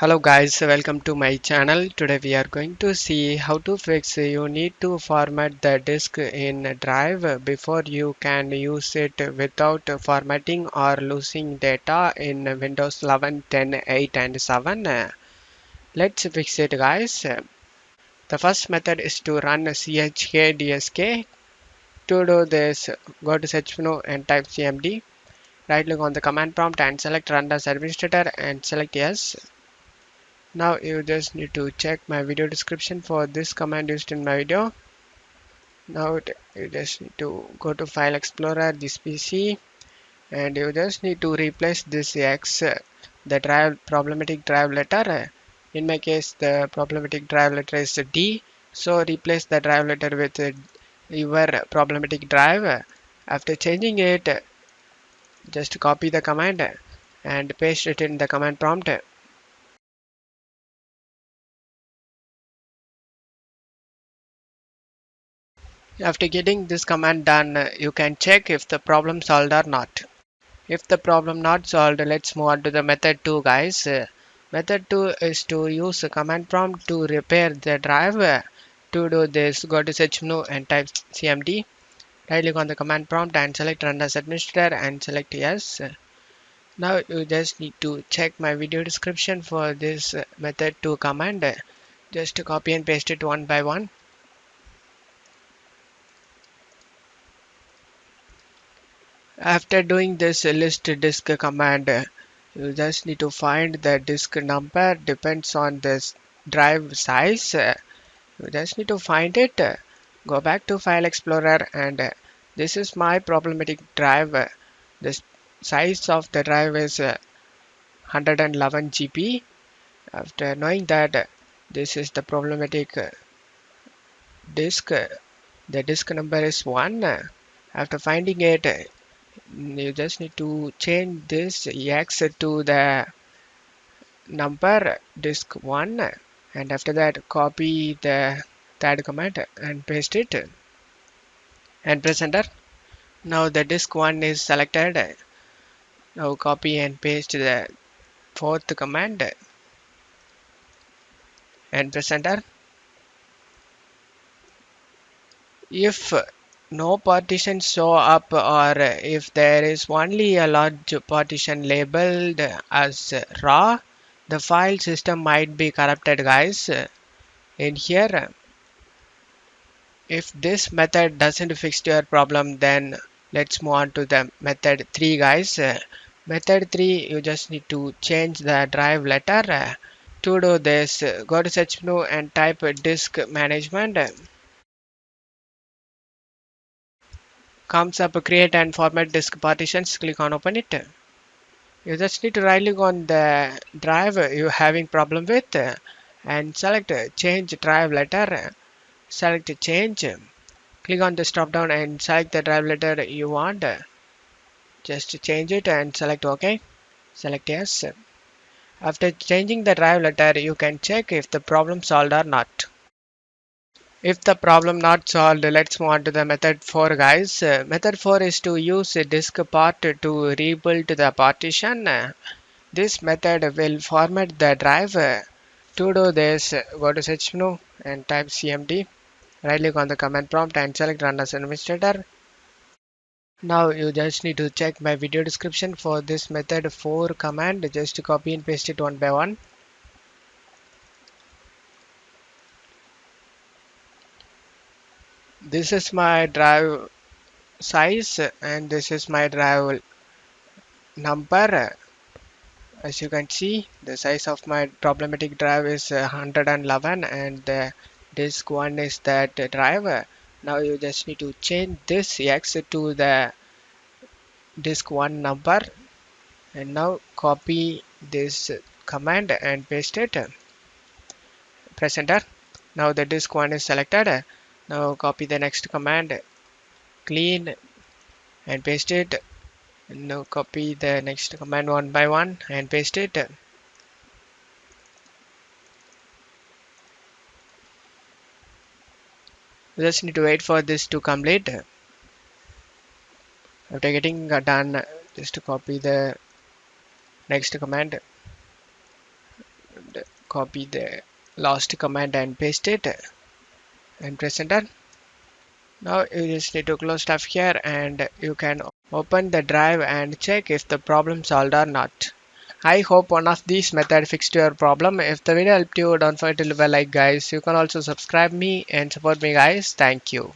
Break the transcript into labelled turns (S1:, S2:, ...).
S1: Hello guys, welcome to my channel. Today we are going to see how to fix you need to format the disk in drive before you can use it without formatting or losing data in Windows 11, 10, 8 and 7. Let's fix it guys. The first method is to run chkdsk. To do this, go to search menu and type cmd. Right click on the command prompt and select run as administrator and select yes. Now you just need to check my video description for this command used in my video. Now you just need to go to File Explorer, this PC, and you just need to replace this X, the drive problematic drive letter. In my case, the problematic drive letter is D, so replace the drive letter with your problematic drive. After changing it, just copy the command and paste it in the command prompt. After getting this command done, you can check if the problem solved or not. If the problem not solved, let's move on to the method 2 guys. Method 2 is to use a command prompt to repair the drive. To do this, go to search menu and type cmd. Right click on the command prompt and select run as administrator and select yes. Now you just need to check my video description for this method 2 command. Just copy and paste it one by one. After doing this list disk command, you just need to find the disk number depends on this drive size. You just need to find it. Go back to File Explorer and this is my problematic drive. The size of the drive is 111 GB. After knowing that this is the problematic disk, the disk number is 1. After finding it, you just need to change this X to the number disk 1 and after that copy the that command and paste it and press enter. Now the disk 1 is selected. Now copy and paste the fourth command and press enter. If no partitions show up or if there is only a large partition labeled as raw, the file system might be corrupted guys. In here, if this method doesn't fix your problem, then let's move on to the method 3 guys. Method 3, you just need to change the drive letter. To do this, go to search menu and type disk management. Comes up create and format disk partitions. Click on open it. You just need to right click on the drive you're having problem with and select change drive letter. Select change. Click on this drop down and select the drive letter you want. Just change it and select OK. Select yes. After changing the drive letter, you can check if the problem solved or not. If the problem not solved, let's move on to the method 4 guys. Method 4 is to use a diskpart to rebuild the partition. This method will format the drive. To do this, go to search menu and type cmd. Right click on the command prompt and select run as administrator. Now you just need to check my video description for this method 4 command. Just copy and paste it one by one. This is my drive size and this is my drive number. As you can see, the size of my problematic drive is 111 and the disk 1 is that drive. Now you just need to change this X to the disk 1 number and now copy this command and paste it. Press enter. Now the disk 1 is selected. Now copy the next command, clean and paste it. Now copy the next command one by one and paste it. You just need to wait for this to complete. After getting done, just to copy the next command, copy the last command and paste it and press enter. Now you just need to close stuff here and you can open the drive and check if the problem solved or not. I hope one of these method fixed your problem. If the video helped you, don't forget to leave a like guys. You can also subscribe me and support me guys. Thank you.